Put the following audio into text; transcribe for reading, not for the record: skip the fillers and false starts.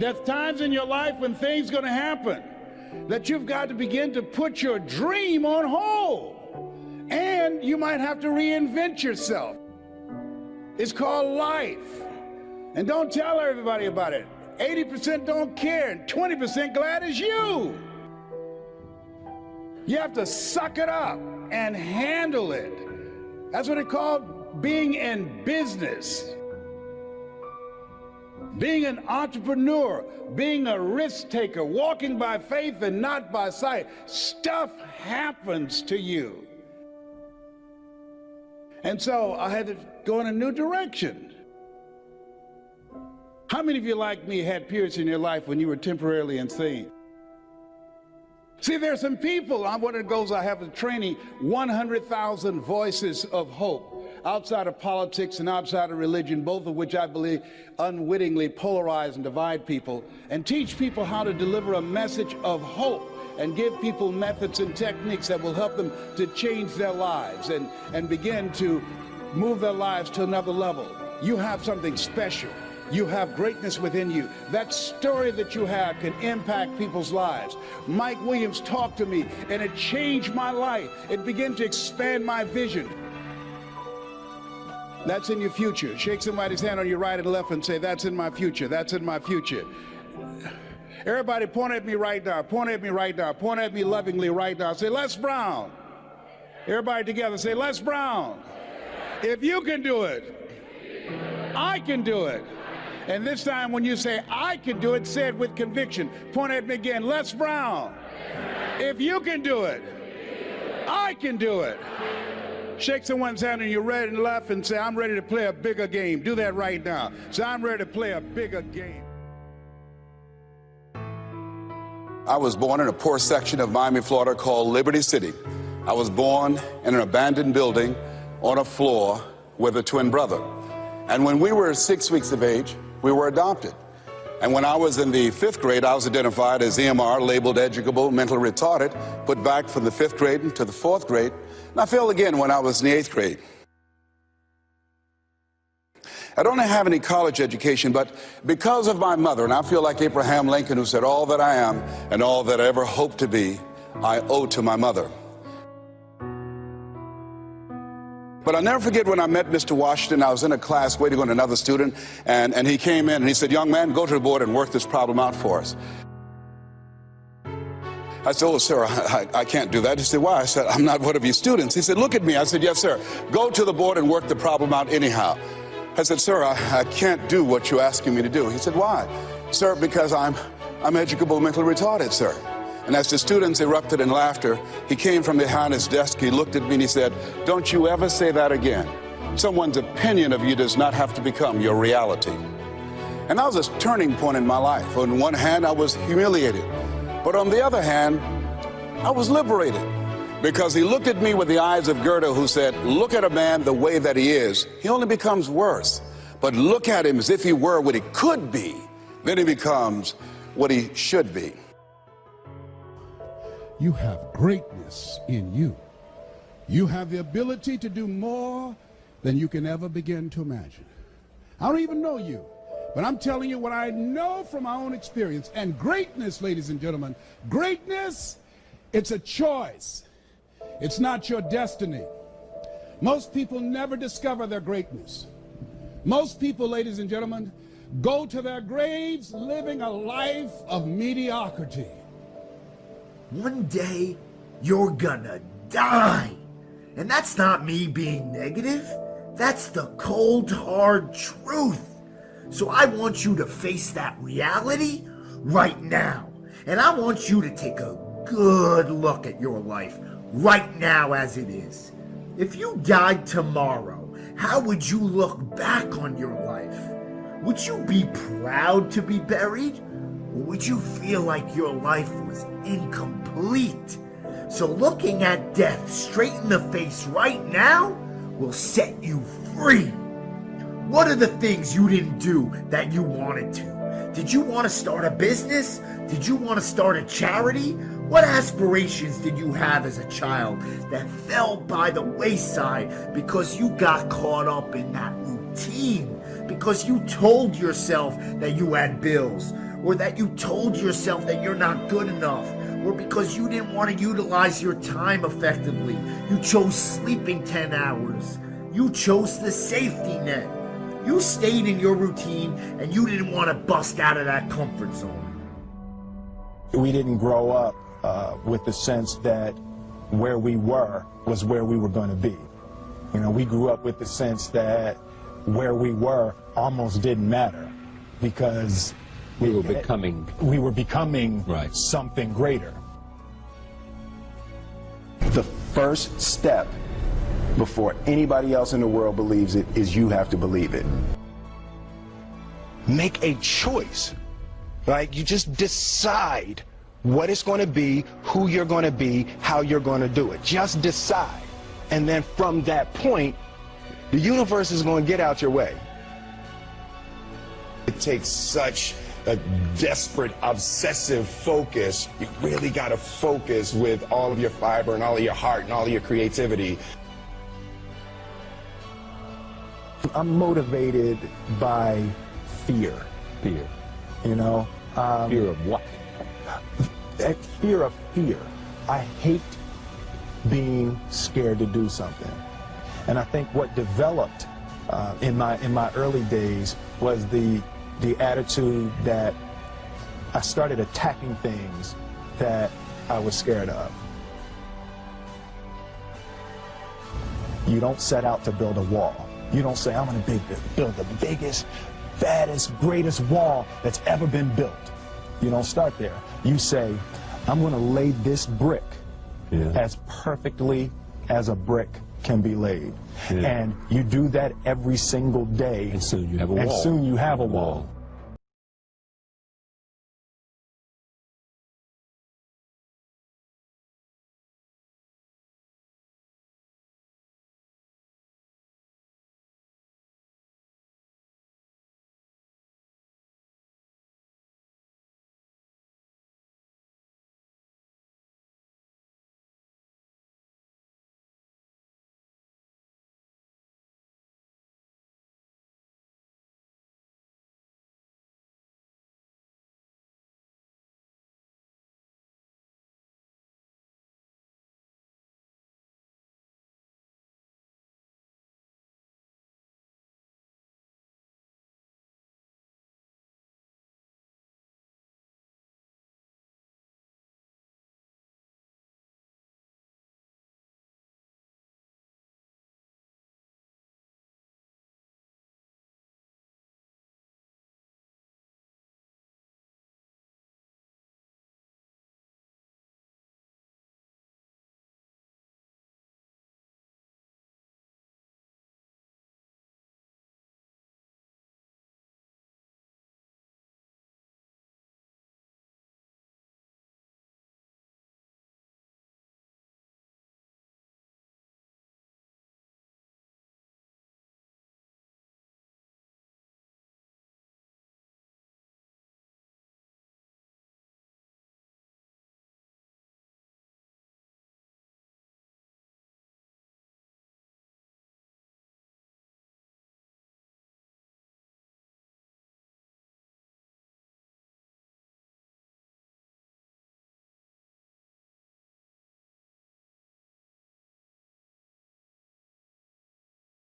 There's times in your life when things are going to happen that you've got to begin to put your dream on hold. And you might have to reinvent yourself. It's called life. And don't tell everybody about it. 80% don't care, and 20% glad it's you. You have to suck it up and handle it. That's what it's called being in business. Being an entrepreneur, being a risk taker, walking by faith and not by sight. Stuff happens to you. And so I had to go in a new direction. How many of you like me had periods in your life when you were temporarily insane? See, there are some people, one of the goals I have is training 100,000 voices of hope outside of politics and outside of religion, both of which I believe unwittingly polarize and divide people, and teach people how to deliver a message of hope and give people methods and techniques that will help them to change their lives and begin to move their lives to another level. You have something special. You have greatness within you. That story that you have can impact people's lives. Mike Williams talked to me, and it changed my life. It began to expand my vision. That's in your future. Shake somebody's hand on your right and left and say, that's in my future. That's in my future. Everybody point at me right now. Point at me right now. Point at me lovingly right now. Say, Les Brown. Everybody together say, Les Brown. If you can do it, I can do it. And this time when you say, I can do it, say it with conviction. Point at me again. Les Brown. If you can do it, I can do it. Shake someone's hand and you're ready and left and say, I'm ready to play a bigger game. Do that right now. Say, I'm ready to play a bigger game. I was born in a poor section of Miami, Florida called Liberty City. I was born in an abandoned building on a floor with a twin brother. And when we were 6 weeks of age, we were adopted. And when I was in the 5th grade, I was identified as EMR, labeled educable, mentally retarded, put back from the 5th grade into the 4th grade. And I failed again when I was in the 8th grade. I don't have any college education, but because of my mother, and I feel like Abraham Lincoln, who said, all that I am and all that I ever hope to be, I owe to my mother. But I'll never forget when I met Mr. Washington. I was in a class waiting on another student, and he came in and he said, young man, go to the board and work this problem out for us. I said, oh, sir, I can't do that. He said, why? I said, I'm not one of your students. He said, look at me. I said, yes, sir. Go to the board and work the problem out anyhow. I said, sir, I can't do what you're asking me to do. He said, why? Sir, because I'm educable mentally retarded, sir. And as the students erupted in laughter, he came from behind his desk, he looked at me and he said, don't you ever say that again. Someone's opinion of you does not have to become your reality. And that was a turning point in my life. On one hand, I was humiliated. But on the other hand, I was liberated. Because he looked at me with the eyes of Goethe, who said, look at a man the way that he is, he only becomes worse. But look at him as if he were what he could be, then he becomes what he should be. You have greatness in you. You have the ability to do more than you can ever begin to imagine. I don't even know you, but I'm telling you what I know from my own experience. And greatness, ladies and gentlemen, greatness, it's a choice. It's not your destiny. Most people never discover their greatness. Most people, ladies and gentlemen, go to their graves living a life of mediocrity. One day, you're gonna die. And that's not me being negative. That's the cold, hard truth. So I want you to face that reality right now. And I want you to take a good look at your life right now as it is. If you died tomorrow, how would you look back on your life? Would you be proud to be buried? Or would you feel like your life was incomplete? So looking at death straight in the face right now will set you free. What are the things you didn't do that you wanted to? Did you want to start a business? Did you want to start a charity? What aspirations did you have as a child that fell by the wayside because you got caught up in that routine? Because you told yourself that you had bills? or that you told yourself that you're not good enough, or because you didn't want to utilize your time effectively. You chose sleeping 10 hours. You chose the safety net. You stayed in your routine and you didn't want to bust out of that comfort zone. We didn't grow up with the sense that where we were was where we were going to be. You know, we grew up with the sense that where we were almost didn't matter because we were becoming right. something greater. The first step before anybody else in the world believes it is you have to believe it. Make a choice. Like, you just decide what it's going to be, who you're going to be, how you're going to do it. Just decide. And then from that point, the universe is going to get out your way. It takes such a desperate, obsessive focus. You really got to focus with all of your fiber and all of your heart and all of your creativity. I'm motivated by fear. Fear. You know? Fear of what? Fear of fear. I hate being scared to do something. And I think what developed in my early days was the attitude that I started attacking things that I was scared of. You don't set out to build a wall. You don't say, I'm going to build the biggest, fattest, greatest wall that's ever been built. You don't start there. You say, I'm going to lay this brick as perfectly as a brick can be laid. And you do that every single day. And soon you have a wall. And soon you have a wall.